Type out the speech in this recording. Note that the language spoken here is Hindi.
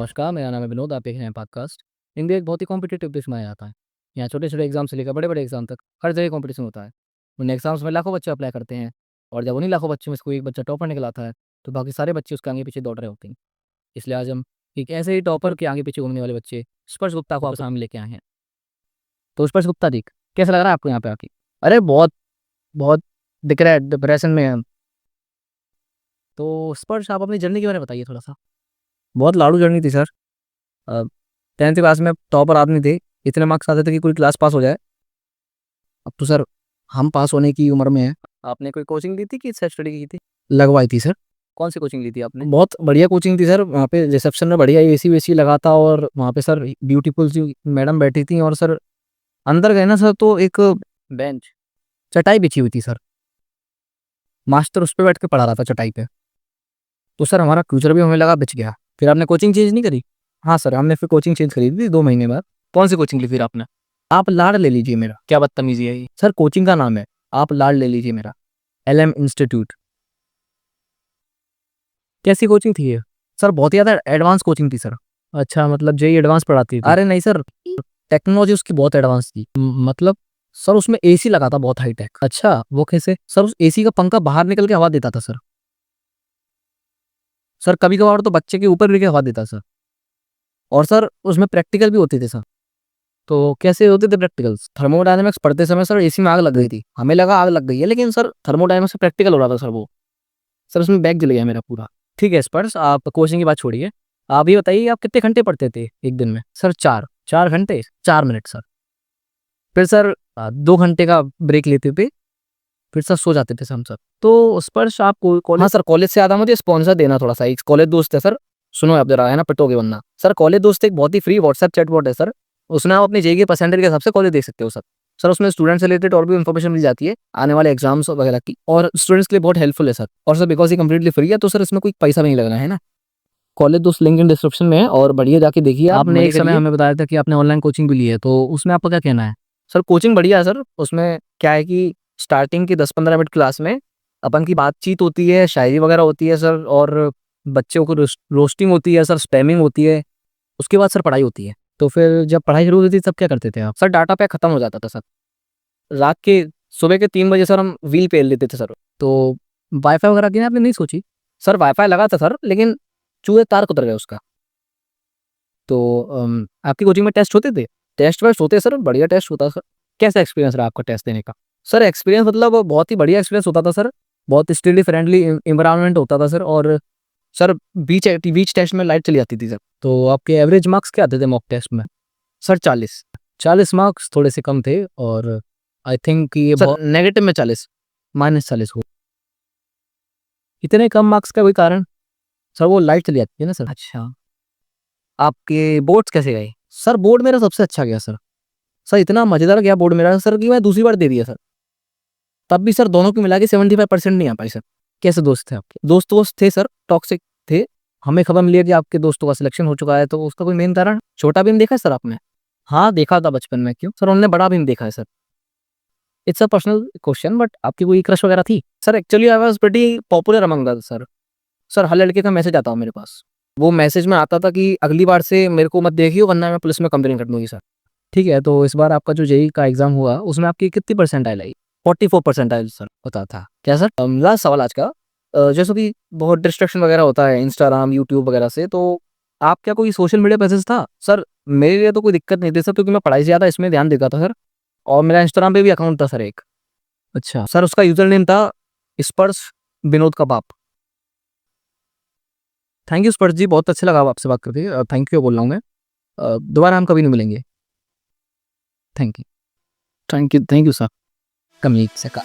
नमस्कार, मेरा नाम है विनोद, आप देख रहे हैं पॉडकास्ट। इंडिया एक बहुत ही कॉम्पिटिटिव देश माना जाता है। यहाँ छोटे-छोटे एग्ज़ाम से लेकर बड़े-बड़े एग्ज़ाम तक हर जगह कॉम्पिटिशन होता है। उन एग्ज़ाम्स में लाखों बच्चे अप्लाई करते हैं और जब उन्हीं लाखों बच्चों में से कोई एक बच्चा टॉपर निकल आता है, तो बाकी सारे बच्चे उसके आगे-पीछे दौड़ रहे होते हैं। इसलिए आज हम एक ऐसे ही टॉपर के आगे-पीछे घूमने वाले बच्चे स्पर्श गुप्ता को आपके सामने लेके आए हैं। तो स्पर्श गुप्ता जी, कैसा लग रहा है आपको यहाँ पे आके? अरे बहुत, बहुत दिख रहा है डिप्रेशन में हैं हम। तो स्पर्श आप अपनी जर्नी के बारे में बताइए थोड़ा-सा। बहुत लाड़ू जर्नी थी सर। अ, 10th क्लास में टॉपर आदमी थे, इतने मार्क्स आते थे कि पूरी क्लास पास हो जाए। अब तो सर हम पास होने की उम्र में हैं। आपने कोई कोचिंग ली थी कि सेल्फ स्टडी की थी? लगवाई थी सर। कौन-सी कोचिंग ली थी आपने? बहुत बढ़िया कोचिंग थी सर, वहाँ पे रिसेप्शन में बढ़िया एसी-वेसी लगा था और वहाँ पे सर ब्यूटीफुल सी मैडम बैठी थी और सर अंदर गए ना सर तो एक बेंच। चटाई बिछी हुई थी सर। मास्टर उस पे बैठ के पढ़ा रहा था चटाई पे। तो सर हमारा फ्यूचर भी हमें लगा बच गया। फिर आपने कोचिंग चेंज नहीं करी? हाँ सर, हमने फिर कोचिंग चेंज करी थी 2 महीने बाद। कौन-सी कोचिंग ली फिर आपने? आप लाड ले लीजिए मेरा। क्या बदतमीज़ी है ये? सर कोचिंग का नाम है, आप लाड ले लीजिए मेरा, एलएम इंस्टीट्यूट। कैसी कोचिंग थी ये? सर बहुत ही ज़्यादा एडवांस कोचिंग थी सर। अच्छा, मतलब जेईई एडवांस पढ़ाती थी। अरे नहीं सर, टेक्नोलॉजी उसकी बहुत एडवांस थी। मतलब सर उसमें एसी लगा था बहुत हाई टेक। अच्छा, वो कैसे? सर उस एसी का पंखा बाहर निकल के हवा देता था सर। सर कभी-कभार तो बच्चे के ऊपर भी के हवा देता सर। और सर उसमें प्रैक्टिकल भी होते थे सर। तो कैसे होते थे प्रैक्टिकल्स? थर्मोडायनामिक्स पढ़ते समय सर एसी में आग लग गई थी। हमें लगा आग लग गई है, लेकिन सर थर्मोडायनामिक्स से प्रैक्टिकल हो रहा था सर वो। सर उसमें बैक जल गया मेरा पूरा। ठीक है स्पर्श, आप कोचिंग की बात छोड़िए। आप ये बताइए आप कितने घंटे पढ़ते थे 1 दिन में? सर 4, 4 घंटे? 4 मिनट सर। फिर सर 2 घंटे का ब्रेक लेते थे, फिर सर सो जाते थे सर हम सब। तो स्पर्श आप को हाँ कॉलेज सर, कॉलेज से याद आया मुझे स्पॉन्सर देना थोड़ा-सा, एक कॉलेज दोस्त है सर, सुनो आप ज़रा, है ना, पिटोगे वरना। सर कॉलेज दोस्त एक बहुत ही फ्री व्हाट्सएप चैटबॉट है सर, उसमें आप अपनी जेईई के परसेंटेज के हिसाब से कॉलेज देख सकते हो सर। सर उसमें स्टूडेंट से रिलेटेड और भी इन्फॉर्मेशन मिल जाती है, आने वाले एग्ज़ाम्स वगैरह की, और स्टूडेंट्स के लिए बहुत हेल्पफुल है सर। और सर बिकॉज़ ये कंप्लीटली फ्री है तो सर इसमें कोई पैसा भी नहीं लगना है ना। कॉलेज दोस्त लिंक इन डिस्क्रिप्शन में है और बढ़िया जाके देखिए आप, आपने मज़े एक समय करिए। हमें बताया था कि आपने ऑनलाइन कोचिंग भी ली है, तो उसमें आपका क्या कहना है? सर कोचिंग बढ़िया है सर, उसमें क्या है कि स्टार्टिंग की 10-15 मिनट क्लास में अपन की बातचीत होती है, शायरी वगैरह होती है सर, और बच्चों को रोस्टिंग होती है सर, स्पैमिंग होती है, उसके बाद सर पढ़ाई होती है। तो फिर जब पढ़ाई शुरू होती थी तब क्या करते थे आप? सर डाटा पैक खत्म हो जाता था सर, रात के सुबह के 3 बजे सर हम व्हील पेल लेते थे सर। तो वाई-फाई वगैरह की आपने नहीं सोची? सर वाईफ़ाई लगा था सर, लेकिन चूहे तार कुतर गए उसका। तो आपकी कोचिंग में टेस्ट होते थे? टेस्ट वेस्ट होते सर, बढ़िया टेस्ट होता सर। कैसा एक्सपीरियंस रहा आपका टेस्ट देने का? सर एक्सपीरियंस मतलब बहुत ही बढ़िया एक्सपीरियंस होता था सर, बहुत स्टडी फ्रेंडली एनवायरनमेंट होता था सर, और सर बीच टेस्ट में लाइट चली जाती थी सर। तो आपके एवरेज मार्क्स क्या आते थे मॉक टेस्ट में? सर 40। 40 मार्क्स थोड़े से कम थे और आई थिंक कि ये सर बहुत नेगेटिव में 40, -40 हो। इतने कम मार्क्स का कोई कारण? सर वो लाइट चली जाती है ना सर। अच्छा, आपके बोर्ड्स कैसे गए? सर बोर्ड मेरा सबसे अच्छा गया सर। सर इतना मज़ेदार गया बोर्ड मेरा सर कि मैं दूसरी बार दे दिया सर। तब भी सर दोनों को मिला के 75% नहीं आ पाई सर। कैसे दोस्त थे आपके? दोस्त थे सर, टॉक्सिक थे। हमें खबर मिली है कि आपके दोस्तों का सिलेक्शन हो चुका है, तो उसका कोई मेन कारण? छोटा भीम देखा है सर आपने? हाँ, देखा था बचपन में, क्यों? सर उन्होंने बड़ा भीम देखा है sir. It's a personal question but आपकी कोई क्रश वगैरह थी? Sir actually I was pretty popular among girls sir. Sir हर लड़के का मैसेज आता हो मेरे पास। वो मैसेज में आता था कि अगली बार से मेरे को मत देखियो वरना मैं पुलिस में कंप्लेन कर दूँगी सर। ठीक है, तो इस बार आपका जो जेईई का एग्ज़ाम हुआ, उसमें आपकी कितनी परसेंटाइल आई? 44 परसेंटाइल सर होता था। क्या सर? लास्ट सवाल आज का, जैसे कि बहुत डिस्ट्रैक्शन वगैरह होता है इंस्टाग्राम, यूट्यूब वगैरह से, तो आपका कोई सोशल मीडिया प्रेज़ेंस था? सर मेरे लिए तो कोई दिक्कत नहीं थी सर, क्योंकि मैं पढ़ाई से ज़्यादा इसमें ध्यान देता था सर, और मेरा इंस्टाग्राम पे भी अकाउंट था सर एक। अच्छा, सर उसका यूज़र नेम था स्पर्श विनोद का बाप। थैंक यू स्पर्श जी, बहुत अच्छा लगा आपसे बात करके, थैंक यू बोल रहा हूँ मैं। दोबारा हम कभी नहीं मिलेंगे। Thank you. Thank you sir. कमीज़ से का